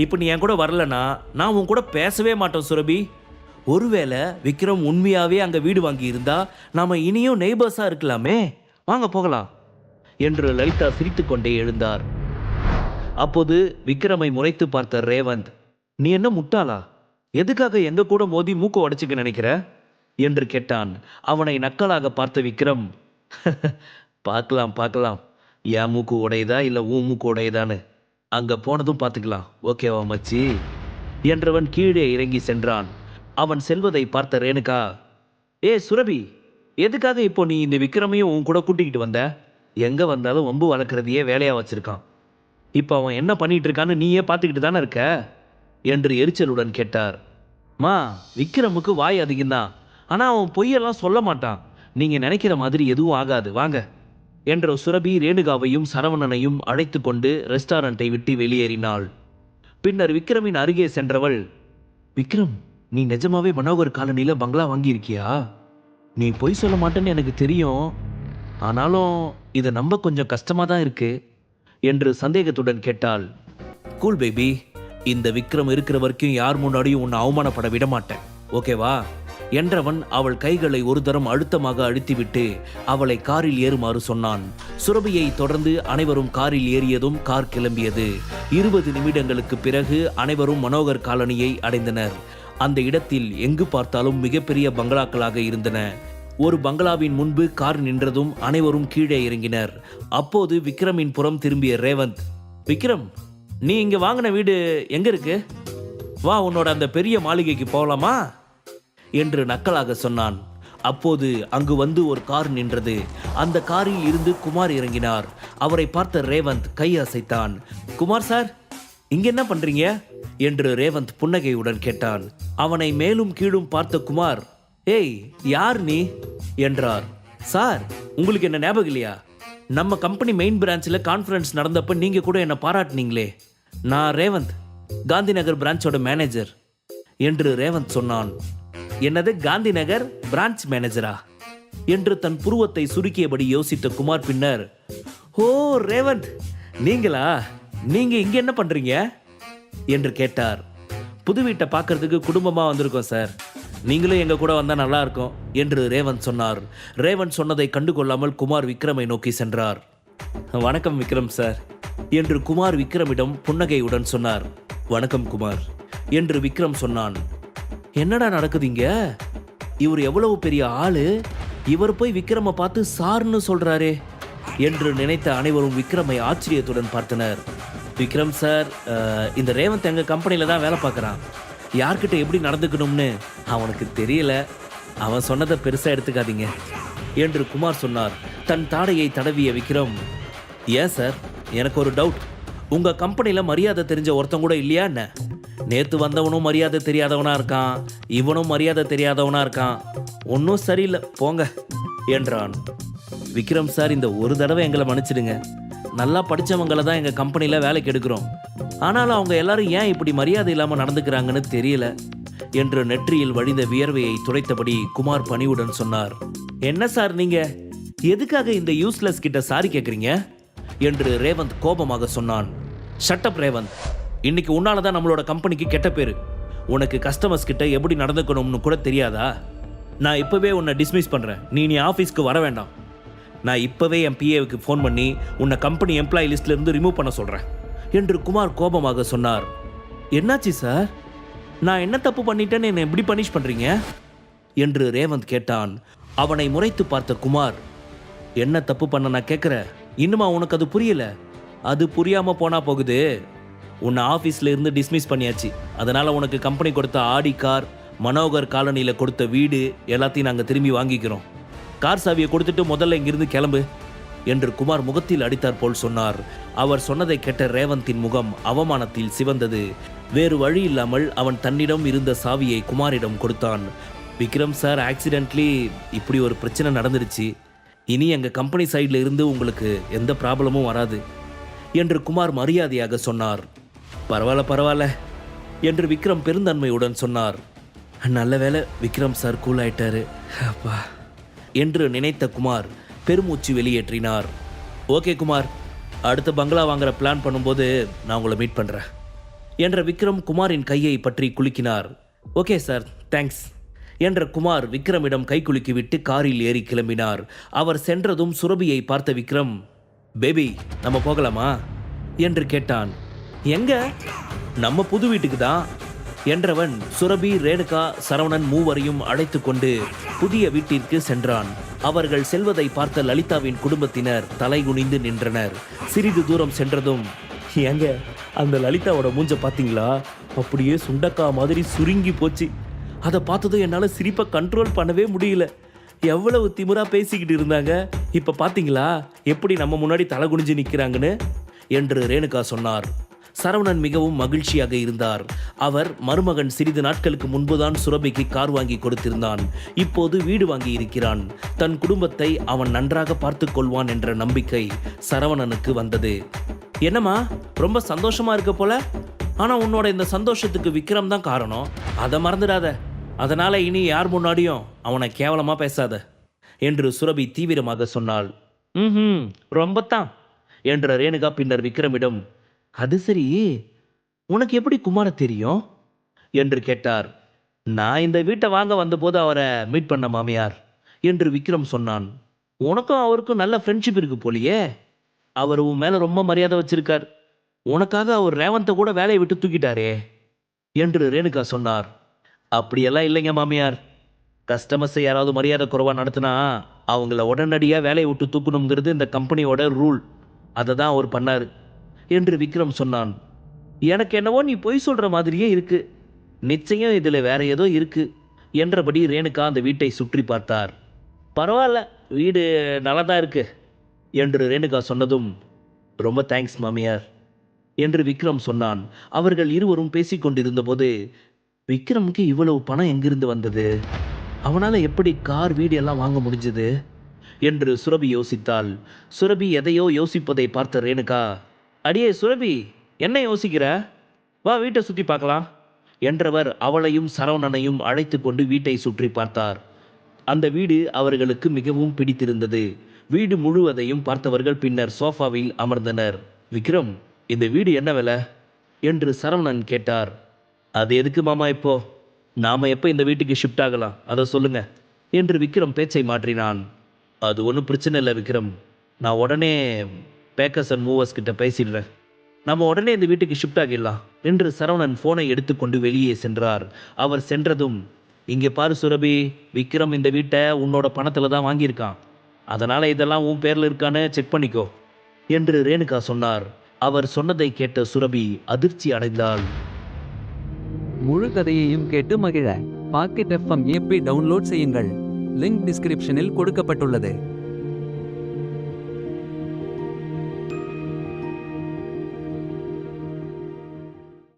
இப்போ நீ என் கூட வரலனா நான் உன் கூட பேசவே மாட்டோம் சுரபி. ஒருவேளை விக்ரம் உண்மையாவே அங்க வீடு வாங்கி இருந்தா நாம இனியும் நெய்பர்ஸா இருக்கலாமே. வாங்க போகலாம் என்று லலிதா சிரித்துக்கொண்டே எழுந்தார். அப்போது விக்ரமை முறைத்து பார்த்த ரேவந்த், நீ என்ன முட்டாளா? எதுக்காக எங்க கூட மோதி மூக்க உடைச்சுக்க நினைக்கிற என்று கேட்டான். அவனை நக்கலாக பார்த்த விக்ரம், பார்க்கலாம் பார்க்கலாம், என் மூக்கு உடையதா இல்லை உன் மூக்கு உடையதான்னு அங்க போனதும் பார்த்துக்கலாம், ஓகேவா மச்சி என்றவன் கீழே இறங்கி சென்றான். அவன் செல்வதை பார்த்த ரேணுகா, ஏ சுரபி, எதுக்காக இப்போ நீ இந்த விக்ரமையும் உன் கூட கூட்டிக்கிட்டு வந்த? எங்க வந்தாலும் வம்பு வளர்க்குறதையே வேலையா வச்சிருக்கான். இப்போ அவன் என்ன பண்ணிட்டு இருக்கான்னு நீயே பார்த்துக்கிட்டு தானே இருக்க என்று எரிச்சலுடன் கேட்டார். மா, விக்ரமுக்கு வாய் அதிகம்தான், ஆனால் அவன் பொய்யெல்லாம் சொல்ல மாட்டான். நீங்கள் நினைக்கிற மாதிரி எதுவும் ஆகாது, வாங்க என்ற சுரபி ரேணுகாவையும் சரவணனையும் அழைத்து கொண்டு ரெஸ்டாரண்ட்டை விட்டு வெளியேறினாள். பின்னர் விக்ரமின் அருகே சென்றவள், விக்ரம், நீ நிஜமாவே மனோகர் காலனியில் பங்களா வாங்கியிருக்கியா? நீ பொய் சொல்ல மாட்டேன்னு எனக்கு தெரியும், ஆனாலும் இதை நம்ப கொஞ்சம் கஷ்டமாக தான் இருக்கு என்று சந்தேகத்துடன் கேட்டாள். கூல் பேபி, இந்த விக்ரம் இருக்கிற வரைக்கும் யார் முன்னாடியும் உன்னை அவமானப்பட விட மாட்டேன், ஓகேவா என்றவன் அவள் கைகளை ஒரு தரம் அழுத்தமாக அழுத்திவிட்டு அவளை காரில் ஏறுமாறு சொன்னான். சுரபியை தொடர்ந்து அனைவரும் காரில் ஏறியதும் கார் கிளம்பியது. 20 நிமிடங்களுக்கு பிறகு அனைவரும் மனோகர் காலனியை அடைந்தனர். அந்த இடத்தில் எங்கு பார்த்தாலும் மிகப்பெரிய பங்களாக்களாக இருந்தன. ஒரு பங்களாவின் முன்பு கார் நின்றதும் அனைவரும் கீழே இறங்கினர். அப்போது விக்ரமின் புறம் திரும்பிய ரேவந்த், விக்ரம், நீ இங்க வாங்கின வீடு எங்க இருக்கு? வா, உன்னோட அந்த பெரிய மாளிகைக்கு போகலாமா என்று நக்கலாக சொன்னான். அப்போது அங்கு வந்து ஒரு கார் நின்றது. அந்த காரில் இருந்து குமார் இறங்கினார். அவரை பார்த்த ரேவந்த் கை அசைத்தான். குமார் சார், இங்க என்ன பண்றீங்க என்று ரேவந்த் புன்னகையுடன் கேட்டான். அவனை மேலும் கீழும் பார்த்த குமார், ஏய், யார் நீ என்றார். சார், உங்களுக்கு என்ன ஞாபகம் இல்லையா? நம்ம கம்பெனி மெயின் பிரான்ச்சில் கான்ஃபரன்ஸ் நடந்தப்ப நீங்க கூட என்ன பாராட்டினீங்களே. நான் ரேவந்த், காந்தி நகர் பிரான்ச்சோட மேனேஜர் என்று ரேவந்த் சொன்னான். என்னது, காந்தி நகர் பிரான்ச் மேனேஜரா என்று தன் புருவத்தை சுருக்கியபடி யோசித்த குமார் பின்னர், ஓ ரேவந்த், நீங்களா? நீங்க இங்க என்ன பண்றீங்க என்று கேட்டார். புது வீட்டை பார்க்கறதுக்கு குடும்பமா வந்திருக்கோம் சார், நீங்களும் எங்க கூட வந்தா நல்லா இருக்கும் என்று ரேவந்த் சொன்னார். ரேவந்த் சொன்னதை கண்டுகொள்ளாமல் குமார் விக்ரமை நோக்கி சென்றார். வணக்கம் விக்ரம் சார் என்று குமார் விக்ரமிடம் புன்னகையுடன் சொன்னார். வணக்கம் குமார் என்று விக்ரம் சொன்னான். என்னடா நடக்குதுங்க? இவர் எவ்வளவு பெரிய ஆளு, இவர் போய் விக்ரமை பார்த்து சார்னு சொல்றாரே என்று நினைத்த அனைவரும் விக்ரமை ஆச்சரியத்துடன் பார்த்தனர். விக்ரம் சார், இந்த ரேவந்த் எங்க கம்பெனியில தான் வேலை பார்க்குறான். யார்கிட்ட எப்படி நடந்துக்கணும்னு அவனுக்கு தெரியல, அவன் சொன்னதை பெருசா எடுத்துக்காதீங்க என்று குமார் சொன்னார். தன் தாடையை தடவிய விக்ரம், ஏன் சார், எனக்கு ஒரு டவுட், உங்க கம்பெனியில மரியாதை தெரிஞ்ச ஒருத்தன் கூட இல்லையா என்ன? நேத்து வந்தவனும் மரியாதை தெரியாதவனா இருக்கான், இவனும் மரியாதை தெரியாதவனா இருக்கான், ஒன்றும் சரியில்லை போங்க என்றான். விக்ரம் சார், இந்த ஒரு தடவை எங்களை மன்னிச்சிடுங்க, நல்லா படித்தவங்களை தான் எங்கள் கம்பெனியில் வேலைக்கு எடுக்கிறோம், ஆனாலும் அவங்க எல்லாரும் ஏன் இப்படி மரியாதை இல்லாமல் நடந்துக்கிறாங்கன்னு தெரியல என்று நெற்றியில் வழிந்த வியர்வையை துடைத்தபடி குமார் பணிவுடன் சொன்னார். என்ன சார் நீங்க, எதுக்காக இந்த யூஸ்லெஸ் கிட்ட சாரி கேட்குறீங்க என்று ரேவந்த் கோபமாக சொன்னான். ஷட்டப் ரேவந்த், இன்னைக்கு உன்னால தான் நம்மளோட கம்பெனிக்கு கெட்ட பேரு. உனக்கு கஸ்டமர்ஸ் கிட்ட எப்படி நடந்துக்கணும்னு கூட தெரியாதா? நான் இப்போவே உன்னை டிஸ்மிஸ் பண்ணுறேன், நீ ஆஃபீஸ்க்கு வர வேண்டாம். நான் இப்போவே என் பிஏவுக்கு ஃபோன் பண்ணி உன்னை கம்பெனி எம்ப்ளாயி லிஸ்ட்லேருந்து ரிமூவ் பண்ண சொல்கிறேன் என்று குமார் கோபமாக சொன்னார். என்னாச்சு சார், நான் என்ன தப்பு பண்ணிட்டேன்னு என்னை எப்படி பனிஷ் பண்ணுறீங்க என்று ரேவந்த் கேட்டான். அவனை முறைத்து பார்த்த குமார், என்ன தப்பு பண்ண நான் கேட்குற, இன்னுமா உனக்கு அது புரியல? அது புரியாமல் போனால் போகுது, உன்னை ஆஃபீஸில் இருந்து டிஸ்மிஸ் பண்ணியாச்சு. அதனால் உனக்கு கம்பெனி கொடுத்த ஆடி கார், மனோகர் காலனியில் கொடுத்த வீடு எல்லாத்தையும் நாங்கள் திரும்பி வாங்கிக்கிறோம். கார் சாவியை கொடுத்துட்டு முதல்ல இங்கிருந்து கிளம்பு என்று குமார் முகத்தில் அடித்தார் போல் சொன்னார். அவர் சொன்னதை கேட்ட ரேவந்தின் முகம் அவமானத்தில் சிவந்தது. வேறு வழி இல்லாமல் அவன் தன்னிடம் இருந்த சாவியை குமாரிடம் கொடுத்தான். விக்ரம் சார், ஆக்சிடென்ட்லி இப்படி ஒரு பிரச்சனை நடந்துருச்சு, இனி எங்கள் கம்பெனி சைடில் இருந்து உங்களுக்கு எந்த ப்ராப்ளமும் வராது என்று குமார் மரியாதையாக சொன்னார். பரவாயில்ல பரவாயில்ல என்று விக்ரம் பெருந்தன்மையுடன் சொன்னார். நல்ல வேலை விக்ரம் சார் கூல் ஆயிட்டாரு அப்பா என்று நினைத்த குமார் பெருமூச்சு வெளியேற்றினார். ஓகே குமார், அடுத்த பங்களா வாங்குற பிளான் பண்ணும்போது நான் உங்களை மீட் பண்ணுறேன் என்ற விக்ரம் குமாரின் கையை பற்றி குலுக்கினார். ஓகே சார், தேங்க்ஸ் என்ற குமார் விக்ரமிடம் கை குலுக்கிவிட்டு காரில் ஏறி கிளம்பினார். அவர் சென்றதும் சுரபியை பார்த்த விக்ரம், பேபி நம்ம போகலாமா என்று கேட்டான். எங்க? நம்ம புது வீட்டுக்கு தான் என்றவன் சுரபி, ரேணுகா, சரவணன் மூவரையும் அழைத்து கொண்டு புதிய வீட்டிற்கு சென்றான். அவர்கள் செல்வதை பார்த்த லலிதாவின் குடும்பத்தினர் தலைகுனிந்து நின்றனர். சிறிது தூரம் சென்றதும், ஏங்க அந்த லலிதாவோட மூஞ்ச பார்த்தீங்களா? அப்படியே சுண்டக்கா மாதிரி சுருங்கி போச்சு. அதை பார்த்ததும் என்னால் சிரிப்பை கண்ட்ரோல் பண்ணவே முடியல. எவ்வளவு திமிரா பேசிக்கிட்டு இருந்தாங்க, இப்போ பார்த்தீங்களா எப்படி நம்ம முன்னாடி தலை குனிஞ்சு நிற்கிறாங்கன்னு என்று ரேணுகா சொன்னார். சரவணன் மிகவும் மகிழ்ச்சியாக இருந்தார். அவர் மருமகன் சிறிது நாட்களுக்கு முன்புதான் சுரபிக்கு கார் வாங்கி கொடுத்திருந்தான். இப்போது வீடு வாங்கி இருக்கிறான். தன் குடும்பத்தை அவன் நன்றாக பார்த்து கொள்வான் என்ற நம்பிக்கை சரவணனுக்கு வந்தது. என்னம்மா ரொம்ப சந்தோஷமா இருக்க போல? ஆனா உன்னோட இந்த சந்தோஷத்துக்கு விக்ரம் தான் காரணம், அதை மறந்துடாத. அதனால இனி யார் முன்னாடியும் அவனை கேவலமா பேசாத என்று சுரபி தீவிரமாக சொன்னாள். ரொம்பத்தான் என்ற ரேணுகா பின்னர் விக்ரமிடம், அது சரி, உனக்கு எப்படி குமார தெரியும் என்று கேட்டார். நான் இந்த வீட்டை வாங்க வந்தபோது அவரை மீட் பண்ண மாமியார் என்று விக்ரம் சொன்னான். உனக்கும் அவருக்கும் நல்ல ஃப்ரெண்ட்ஷிப் இருக்கு போலியே. அவர் உன் மேல ரொம்ப மரியாதை வச்சிருக்கார். உனக்காக அவர் ரேவந்தை கூட வேலையை விட்டு தூக்கிட்டாரே என்று ரேணுகா சொன்னார். அப்படியெல்லாம் இல்லைங்க மாமியார். கஸ்டமர்ஸை யாராவது மரியாதை குறைவா நடத்தினா அவங்கள உடனடியாக வேலையை விட்டு தூக்கணுங்கிறது இந்த கம்பெனியோட ரூல். அதை தான் அவர் பண்ணார் என்று விக்ரம் சொன்னான். எனக்கு என்னவோ நீ பொய் சொல்ற மாதிரியே இருக்கு. நிச்சயம் இதில் வேற ஏதோ இருக்கு என்றபடி ரேணுகா அந்த வீட்டை சுற்றி பார்த்தார். பரவாயில்ல, வீடு நல்லா தான் இருக்கு என்று ரேணுகா சொன்னதும், ரொம்ப தேங்க்ஸ் மாமியார் என்று விக்ரம் சொன்னான். அவர்கள் இருவரும் பேசிக்கொண்டிருந்த போது, விக்ரமுக்கு இவ்வளவு பணம் எங்கிருந்து வந்தது? அவனால் எப்படி கார், வீடு எல்லாம் வாங்க முடிஞ்சது என்று சுரபி யோசித்தாள். சுரபி எதையோ யோசிப்பதை பார்த்த ரேணுகா, அடியே சுரபி, என்ன யோசிக்கிற? வா வீட்டை சுற்றி பார்க்கலாம் என்றவர் அவளையும் சரவணனையும் அழைத்து கொண்டு வீட்டை சுற்றி பார்த்தார். அந்த வீடு அவர்களுக்கு மிகவும் பிடித்திருந்தது. வீடு முழுவதையும் பார்த்தவர்கள் பின்னர் சோஃபாவில் அமர்ந்தனர். விக்ரம், இந்த வீடு என்ன விலை என்று சரவணன் கேட்டார். அது எதுக்கு மாமா இப்போ? நாம எப்போ இந்த வீட்டுக்கு ஷிஃப்ட் ஆகலாம் அதை சொல்லுங்க என்று விக்ரம் பேச்சை மாற்றினான். அது ஒன்றும் பிரச்சனை இல்லை விக்ரம், நான் உடனே பேக்கர்ஸ் அண்ட் மூவர்ஸ் கிட்ட பேசிடுறேன். நம்ம உடனே இந்த வீட்டுக்கு ஷிஃப்ட் ஆகிடலாம் என்று சரவணன் ஃபோனை எடுத்துக்கொண்டு வெளியே சென்றார். அவர் சென்றதும், இங்கே பாரு சுரபி, விக்ரம் இந்த வீட்டை உன்னோட பணத்தில் தான் வாங்கியிருக்கான். அதனால் இதெல்லாம் உன் பேரில் இருக்கான்னு செக் பண்ணிக்கோ என்று ரேணுகா சொன்னார். அவர் சொன்னதை கேட்ட சுரபி அதிர்ச்சி அடைந்தாள். முழு கதையையும் கேட்டு மகிழ பாக்கெட் FM ஆப்பை டவுன்லோட் செய்யுங்கள். லிங்க் டிஸ்கிரிப்ஷனில் கொடுக்கப்பட்டுள்ளது.